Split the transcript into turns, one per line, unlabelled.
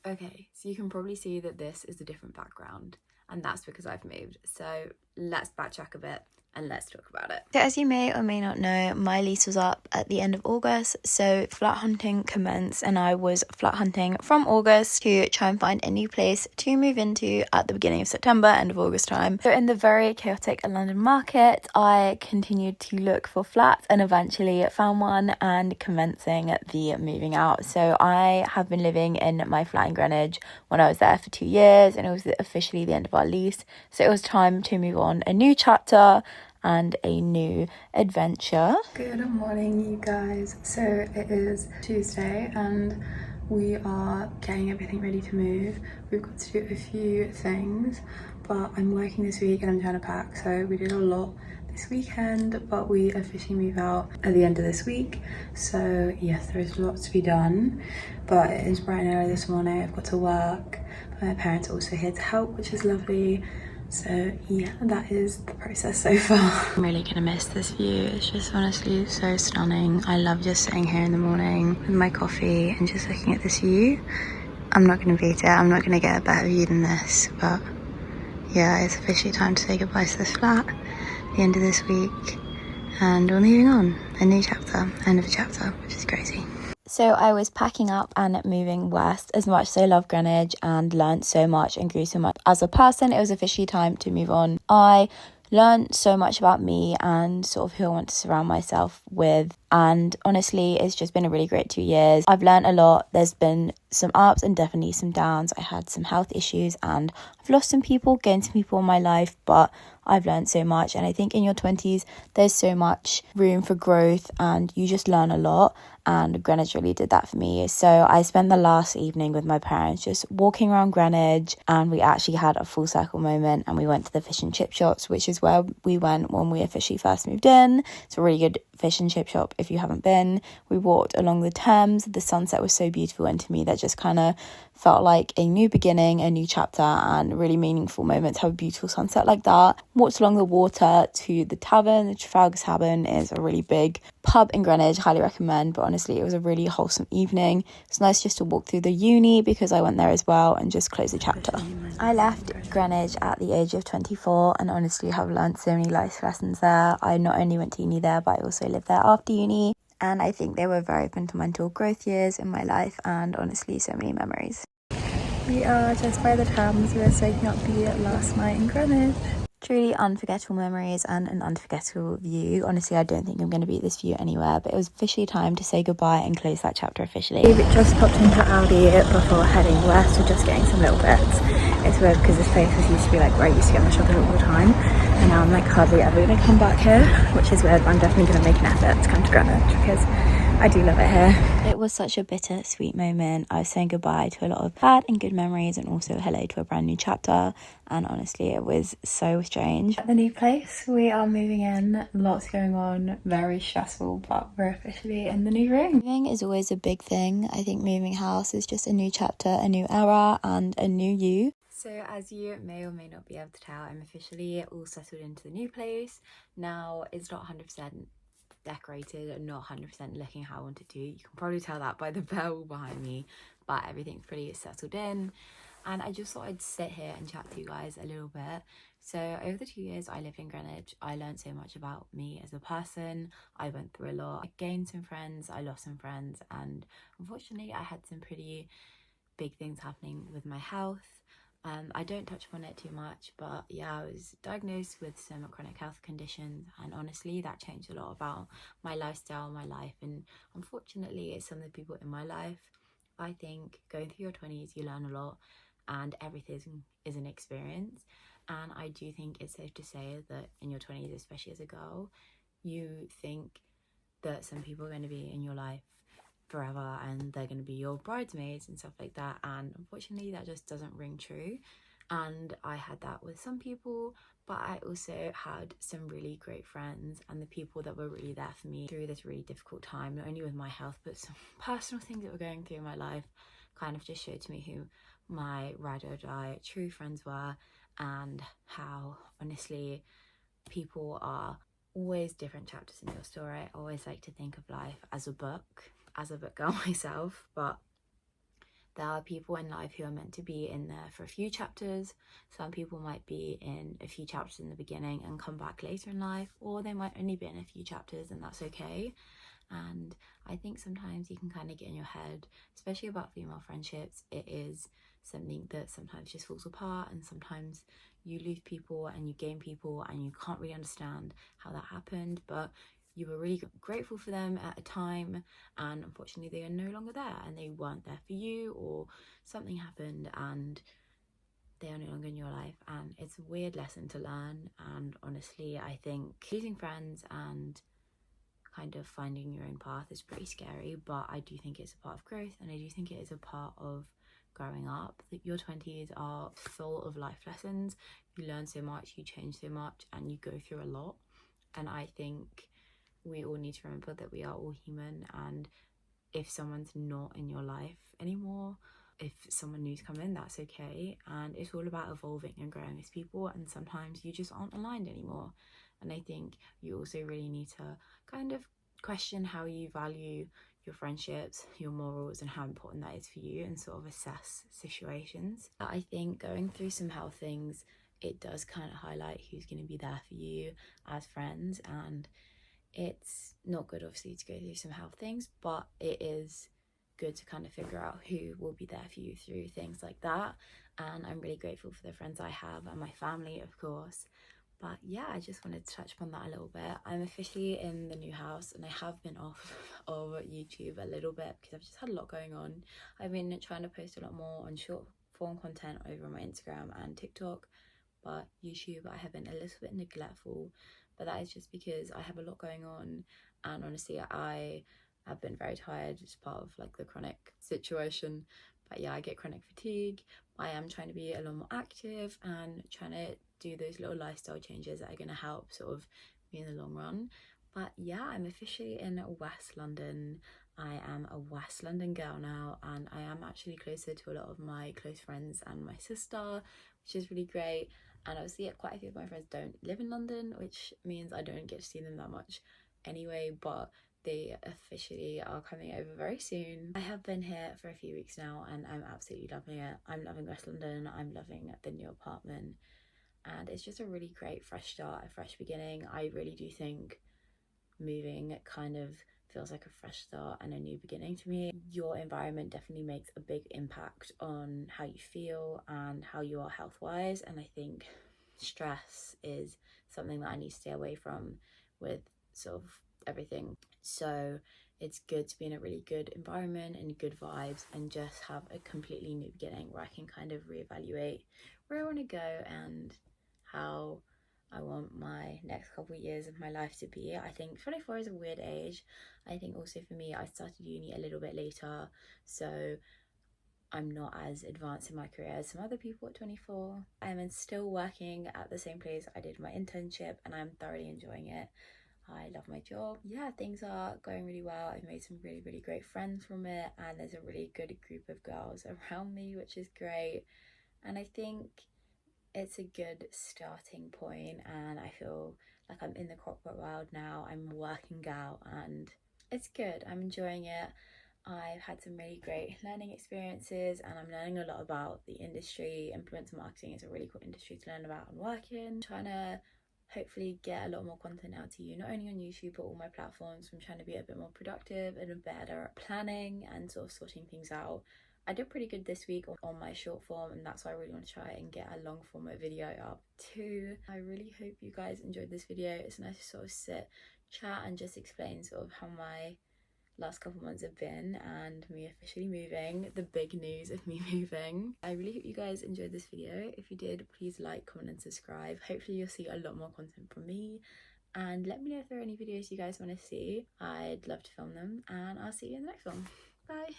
Okay, so you can probably see that this is a different background, and that's because I've moved. So let's backtrack a bit and let's talk about it.
So as you may or may not know, my lease was up at the end of August, so flat hunting commenced, and I was flat hunting from August to try and find a new place to move into at the beginning of September, end of August time. So in the very chaotic London market, I continued to look for flats and eventually found one and commencing the moving out. So I have been living in my flat in Greenwich when I was there for 2 years, and it was officially the end of our lease. So it was time to move on a new chapter and a new adventure.
Good morning, you guys. So it is Tuesday and we are getting everything ready to move. We've got to do a few things, but I'm working this week and I'm trying to pack, so we did a lot this weekend, but we officially move out at the end of this week. So yes, there is lots to be done, but it is bright and early this morning. I've got to work, but my parents are also here to help, which is lovely. So yeah, that is the process so far. I'm really gonna miss this view. It's just honestly so stunning. I love just sitting here in the morning with my coffee and just looking at this view. I'm not gonna beat it. I'm not gonna get a better view than this, but yeah, it's officially time to say goodbye to this flat at the end of this week, and we're moving on. A new chapter, end of a chapter, which is crazy.
So I was packing up and moving west. As much as I love Greenwich and learned so much and grew so much as a person, it was officially time to move on. I learned so much about me and sort of who I want to surround myself with. And honestly, it's just been a really great 2 years. I've learned a lot. There's been some ups and definitely some downs. I had some health issues and I've lost some people, gained some people in my life, but I've learned so much. And I think in your 20s, there's so much room for growth and you just learn a lot. And Greenwich really did that for me. So I spent the last evening with my parents just walking around Greenwich, and we actually had a full circle moment and we went to the fish and chip shops, which is where we went when we officially first moved in. It's a really good fish and chip shop if you haven't been. We walked along the Thames. The sunset was so beautiful, and to me that just kind of felt like a new beginning, a new chapter, and really meaningful moment to have a beautiful sunset like that. Walked along the water to the tavern. The Trafalgar Tavern is a really big pub in Greenwich, highly recommend, but honestly it was a really wholesome evening. It's nice just to walk through the uni because I went there as well and just close the chapter. I left Greenwich at the age of 24 and honestly have learned so many life lessons there. I not only went to uni there, but I also lived there after uni, and I think they were very fundamental growth years in my life and honestly so many memories. We are just by the Thames. We're soaking up the last night in Greenwich. Truly unforgettable memories and an unforgettable view. Honestly, I don't think I'm going to beat this view anywhere, but it was officially time to say goodbye and close that chapter officially. We just popped into Aldi before heading west. We're just getting some little bits. It's weird because this place was used to be like where I used to get my shopping all the time, and now I'm like hardly ever going to come back here, which is weird. I'm definitely going to make an effort to come to Greenwich because I do love it here. It was such a bittersweet moment. I was saying goodbye to a lot of bad and good memories and also hello to a brand new chapter, and honestly it was so strange. At the new place, we are moving in, lots going on, very stressful, but we're officially in the new room. Moving is always a big thing. I think moving house is just a new chapter, a new era and a new you.
So as you may or may not be able to tell, I'm officially all settled into the new place. Now it's not 100% decorated and not 100% looking how I want it to. You can probably tell that by the bell behind me, but everything's pretty settled in, and I just thought I'd sit here and chat to you guys a little bit. So over the 2 years I lived in Greenwich, I learned so much about me as a person. I went through a lot. I gained some friends, I lost some friends, and unfortunately I had some pretty big things happening with my health. I don't touch upon it too much, but yeah, I was diagnosed with some chronic health conditions, and honestly that changed a lot about my lifestyle, my life, and unfortunately it's some of the people in my life. I think going through your 20s you learn a lot and everything is an experience, and I do think it's safe to say that in your 20s, especially as a girl, you think that some people are going to be in your life forever and they're going to be your bridesmaids and stuff like that, and unfortunately that just doesn't ring true. And I had that with some people, but I also had some really great friends, and the people that were really there for me through this really difficult time, not only with my health but some personal things that were going through my life, kind of just showed to me who my ride or die true friends were, and how honestly people are always different chapters in your story. I always like to think of life as a book girl myself, but There are people in life who are meant to be in there for a few chapters. Some people might be in a few chapters in the beginning and come back later in life, or they might only be in a few chapters, and that's okay. And I think sometimes you can kind of get in your head, especially about female friendships. It is something that sometimes just falls apart, and sometimes you lose people and you gain people and you can't really understand how that happened, but you were really grateful for them at a time, and unfortunately they are no longer there, and they weren't there for you, or something happened and they are no longer in your life. And it's a weird lesson to learn. And honestly, I think losing friends and kind of finding your own path is pretty scary, but I do think it's a part of growth, and I do think it is a part of growing up. Your 20s are full of life lessons. You learn so much, you change so much, and you go through a lot. And I think we all need to remember that we are all human, and if someone's not in your life anymore, if someone new's come in, that's okay. And it's all about evolving and growing as people, and sometimes you just aren't aligned anymore. And I think you also really need to kind of question how you value your friendships, your morals, and how important that is for you, and sort of assess situations. I think going through some health things, it does kind of highlight who's going to be there for you as friends. And it's not good, obviously, to go through some health things, but it is good to kind of figure out who will be there for you through things like that. And I'm really grateful for the friends I have and my family, of course. But yeah, I just wanted to touch upon that a little bit. I'm officially in the new house, and I have been off of YouTube a little bit because I've just had a lot going on. I've been trying to post a lot more on short form content over on my Instagram and TikTok, but YouTube I have been a little bit neglectful. But that is just because I have a lot going on, and honestly I have been very tired as part of like the chronic situation. But yeah, I get chronic fatigue. I am trying to be a lot more active and trying to do those little lifestyle changes that are going to help sort of me in the long run. But yeah, I'm officially in West London. I am a West London girl now, and I am actually closer to a lot of my close friends and my sister, which is really great. And obviously quite a few of my friends don't live in London, which means I don't get to see them that much anyway, but they officially are coming over very soon. I have been here for a few weeks now, and I'm absolutely loving it. I'm loving West London, I'm loving the new apartment, and it's just a really great fresh start, a fresh beginning. I really do think moving kind of feels like a fresh start and a new beginning to me. Your environment definitely makes a big impact on how you feel and how you are health wise, and I think stress is something that I need to stay away from with sort of everything. So it's good to be in a really good environment and good vibes, and just have a completely new beginning where I can kind of reevaluate where I want to go and how I want my next couple of years of my life to be. I think 24 is a weird age. I think also for me, I started uni a little bit later, so I'm not as advanced in my career as some other people at 24. I'm still working at the same place I did my internship, and I'm thoroughly enjoying it. I love my job. Yeah, things are going really well. I've made some really, really great friends from it, and there's a really good group of girls around me, which is great. And I think it's a good starting point, and I feel like I'm in the corporate world now. I'm a working gal, and it's good. I'm enjoying it. I've had some really great learning experiences, and I'm learning a lot about the industry. Influencer marketing is a really cool industry to learn about and work in. Trying to hopefully get a lot more content out to you, not only on YouTube but all my platforms. I'm trying to be a bit more productive and better at planning and sort of sorting things out. I did pretty good this week on my short form, and that's why I really want to try and get a long format video up too. I really hope you guys enjoyed this video. It's nice to sort of sit, chat, and just explain sort of how my last couple months have been, and me officially moving, the big news of me moving. I really hope you guys enjoyed this video. If you did, please like, comment, and subscribe. Hopefully you'll see a lot more content from me, and let me know if there are any videos you guys want to see. I'd love to film them, and I'll see you in the next one. Bye.